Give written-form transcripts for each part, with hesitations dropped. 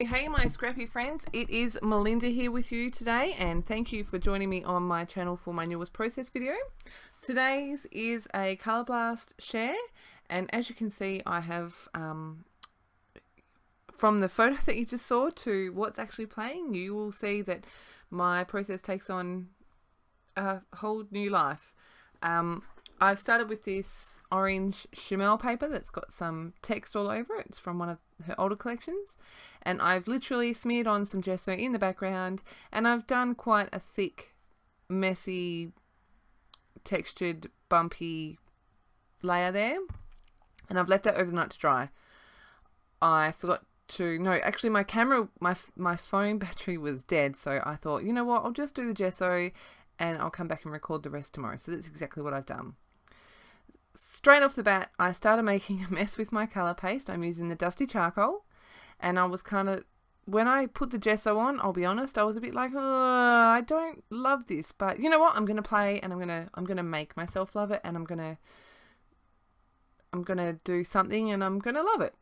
Hey my scrappy friends, it is Melinda here with you today, and thank you for joining me on my channel for my newest process video. Today's is a Colour Blast share, and as you can see I have from the photo that you just saw to what's actually playing, you will see that my process takes on a whole new life. I've started with this orange Chamel paper that's got some text all over it. It's from one of her older collections. And I've literally smeared on some gesso in the background, and I've done quite a thick, messy, textured, bumpy layer there. And I've left that overnight to dry. I forgot to, no, actually my camera, my phone battery was dead. So I thought, you know what, I'll just do the gesso and I'll come back and record the rest tomorrow. So that's exactly what I've done. Straight off the bat, I started making a mess with my colour paste. I'm using the Dusty Charcoal, and I was kind of, when I put the gesso on, I'll be honest, I was a bit like, oh, I don't love this, but you know what? I'm gonna play, and I'm gonna make myself love it, and I'm gonna do something, and I'm gonna love it.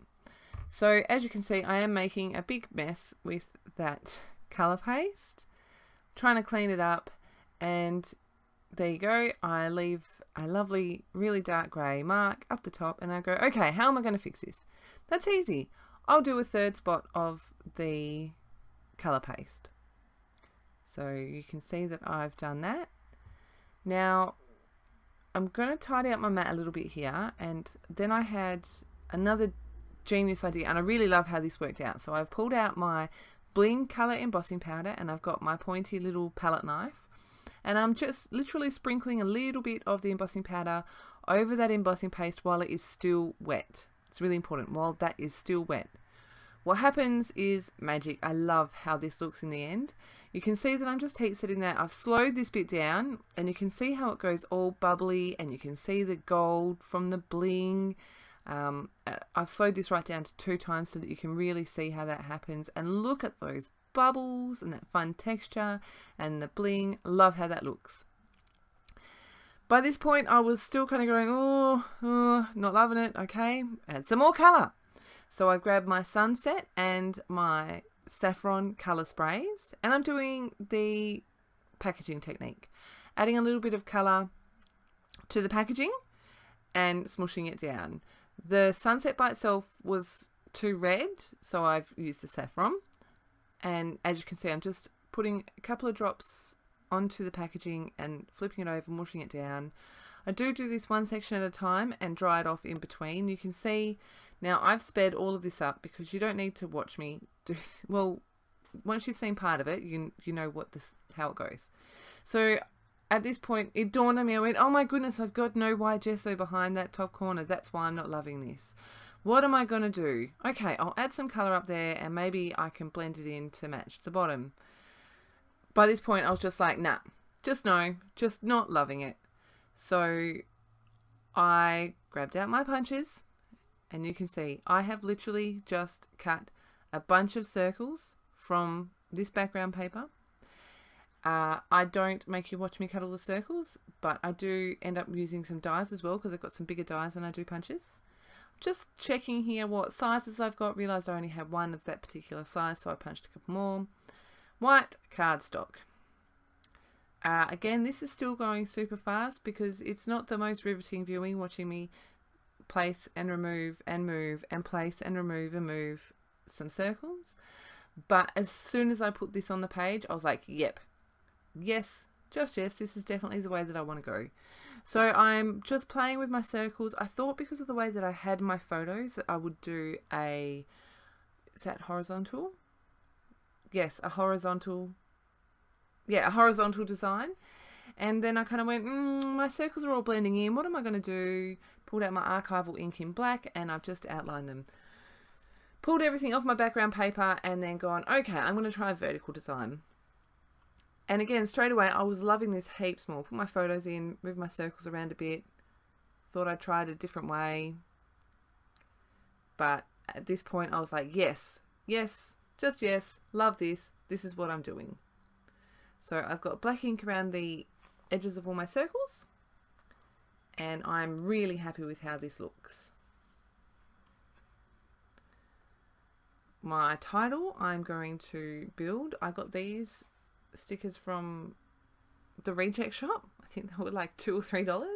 So as you can see, I am making a big mess with that colour paste, trying to clean it up, and there you go. I leave a lovely, really dark grey mark up the top, and I go, okay, how am I going to fix this? That's easy. I'll do a third spot of the colour paste. So you can see that I've done that. Now, I'm going to tidy up my mat a little bit here, and then I had another genius idea, and I really love how this worked out. So I've pulled out my Bling colour embossing powder, and I've got my pointy little palette knife. And I'm just literally sprinkling a little bit of the embossing powder over that embossing paste while it is still wet. It's really important, while that is still wet. What happens is magic. I love how this looks in the end. You can see that I'm just heat setting that. I've slowed this bit down, and you can see how it goes all bubbly, and you can see the gold from the bling. I've slowed this right down to 2 times so that you can really see how that happens. And look at those bubbles and that fun texture and the bling. Love how that looks. By this point I was still kind of going, oh, not loving it. Okay, add some more colour. So I grabbed my Sunset and my Saffron colour sprays, and I'm doing the packaging technique, adding a little bit of colour to the packaging and smushing it down. The Sunset by itself was too red, so I've used the Saffron. And as you can see, I'm just putting a couple of drops onto the packaging and flipping it over, mushing it down. I do this one section at a time and dry it off in between. You can see now I've sped all of this up because you don't need to watch me do, well, once you've seen part of it, you know how it goes. So at this point, it dawned on me, I went, oh my goodness, I've got no white gesso behind that top corner. That's why I'm not loving this. What am I going to do? Okay, I'll add some colour up there, and maybe I can blend it in to match the bottom. By this point, I was just like, nah, just not loving it. So I grabbed out my punches, and you can see I have literally just cut a bunch of circles from this background paper. I don't make you watch me cut all the circles, but I do end up using some dies as well because I've got some bigger dies than I do punches. Just checking here what sizes I've got. Realised I only had one of that particular size, so I punched a couple more. White cardstock. Again, this is still going super fast because it's not the most riveting viewing, watching me place and remove and move and place and remove some circles. But as soon as I put this on the page, I was like, yep, yes, just yes, this is definitely the way that I want to go. So I'm just playing with my circles. I thought because of the way that I had my photos that I would do is that horizontal? Yes, a horizontal design. And then I kind of went, my circles are all blending in. What am I going to do? Pulled out my archival ink in black, and I've just outlined them. Pulled everything off my background paper, and then gone, okay, I'm going to try a vertical design. And again, straight away, I was loving this heaps more. Put my photos in, move my circles around a bit. Thought I'd try it a different way. But at this point, I was like, yes, just yes, love this. This is what I'm doing. So I've got black ink around the edges of all my circles. And I'm really happy with how this looks. my title, I'm going to build. I got these stickers from the reject shop. I think they were like $2 or $3.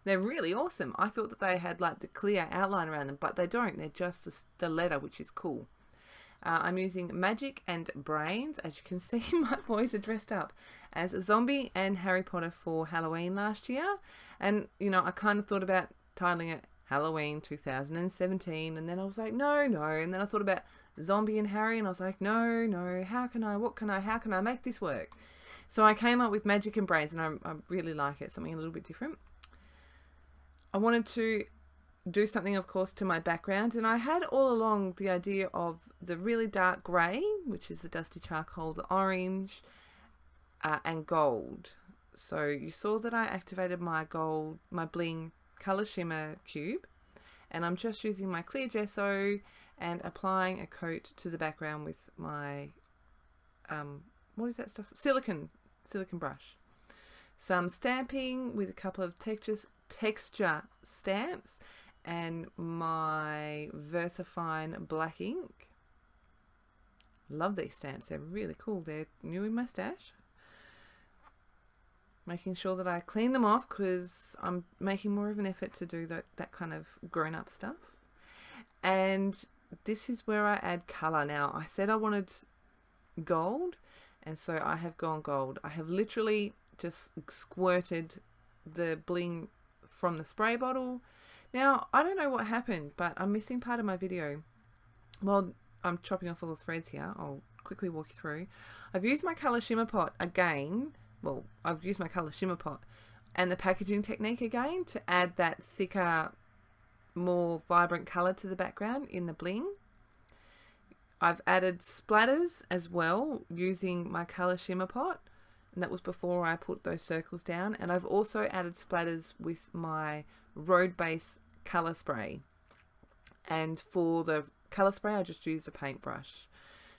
They're really awesome. I thought that they had like the clear outline around them, but they don't. They're just the letter, which is cool. I'm using Magic and Brains. As you can see, my boys are dressed up as a zombie and Harry Potter for Halloween last year. And, you know, I kind of thought about titling it Halloween 2017. And then I was like, no. And then I thought about zombie and Harry. And I was like, no. How can I make this work? So I came up with Magic and Brains, and I really like it. Something a little bit different. I wanted to do something, of course, to my background, and I had all along the idea of the really dark grey, which is the dusty charcoal, the orange, and gold. So you saw that I activated my gold, my bling colour shimmer cube, and I'm just using my clear gesso and applying a coat to the background with my what is that stuff? Silicone brush. Some stamping with a couple of texture stamps, and my VersaFine black ink. Love these stamps. They're really cool. They're new in my stash. Making sure that I clean them off because I'm making more of an effort to do that kind of grown-up stuff. And this is where I add colour. Now, I said I wanted gold, and so I have gone gold. I have literally just squirted the bling from the spray bottle. Now, I don't know what happened, but I'm missing part of my video. Well, I'm chopping off all the threads here. I'll quickly walk you through. I've used my colour shimmer pot again. Well, I've used my colour shimmer pot and the packaging technique again to add that thicker, more vibrant colour to the background in the bling. I've added splatters as well using my colour shimmer pot, and that was before I put those circles down. And I've also added splatters with my Road Base colour spray. And for the colour spray, I just used a paintbrush.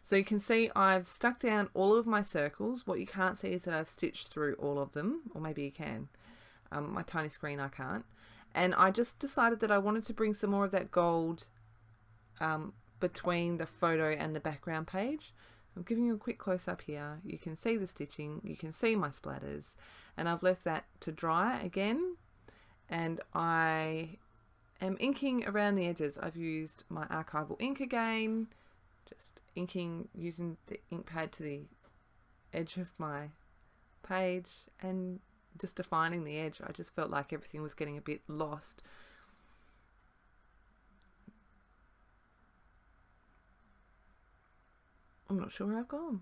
So you can see I've stuck down all of my circles. What you can't see is that I've stitched through all of them, or maybe you can. My tiny screen, I can't. And I just decided that I wanted to bring some more of that gold between the photo and the background page. So I'm giving you a quick close-up here. You can see the stitching, you can see my splatters, and I've left that to dry again. And I am inking around the edges. I've used my archival ink again, just inking using the ink pad to the edge of my page and just defining the edge. I just felt like everything was getting a bit lost. I'm not sure where I've gone.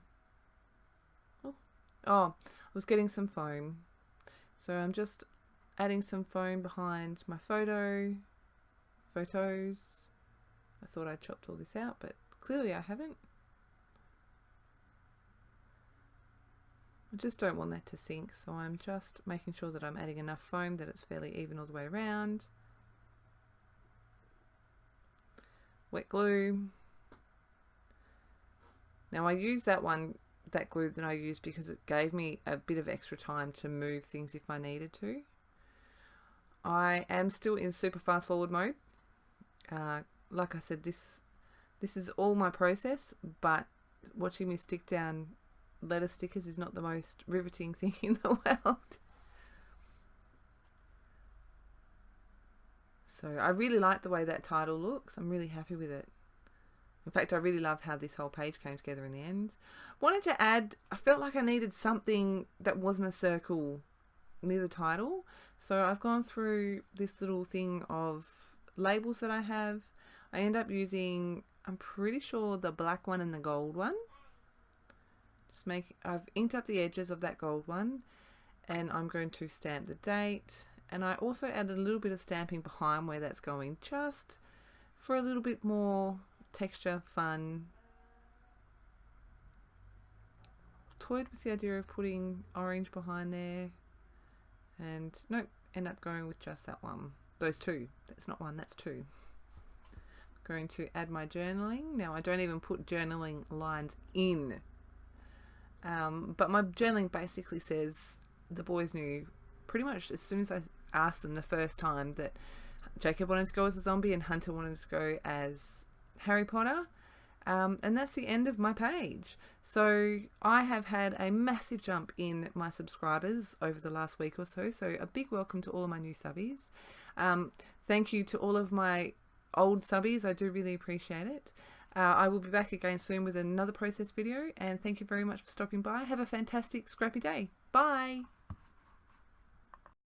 Oh, I was getting some foam. So I'm just adding some foam behind my photos. I thought I chopped all this out, but clearly I haven't. I just don't want that to sink, so I'm just making sure that I'm adding enough foam that it's fairly even all the way around. Wet glue. Now I used that glue that I used because it gave me a bit of extra time to move things if I needed to. I am still in super fast forward mode. Like I said, this is all my process, but watching me stick down letter stickers is not the most riveting thing in the world. So I really like the way that title looks. I'm really happy with it. In fact, I really love how this whole page came together in the end. Wanted to add, I felt like I needed something that wasn't a circle near the title. So I've gone through this little thing of labels that I have. I end up using, I'm pretty sure, the black one and the gold one. I've inked up the edges of that gold one, and I'm going to stamp the date. And I also added a little bit of stamping behind where that's going, just for a little bit more texture, fun. Toyed with the idea of putting orange behind there, and nope, end up going with just that one. Those two. That's not one, that's two. Going to add my journaling. Now I don't even put journaling lines in, but my journaling basically says the boys knew pretty much as soon as I asked them the first time that Jacob wanted to go as a zombie and Hunter wanted to go as Harry Potter. And that's the end of my page. So I have had a massive jump in my subscribers over the last week or so. So a big welcome to all of my new subbies. Thank you to all of my old subbies. I do really appreciate it. I will be back again soon with another process video, and thank you very much for stopping by. Have a fantastic scrappy day. Bye.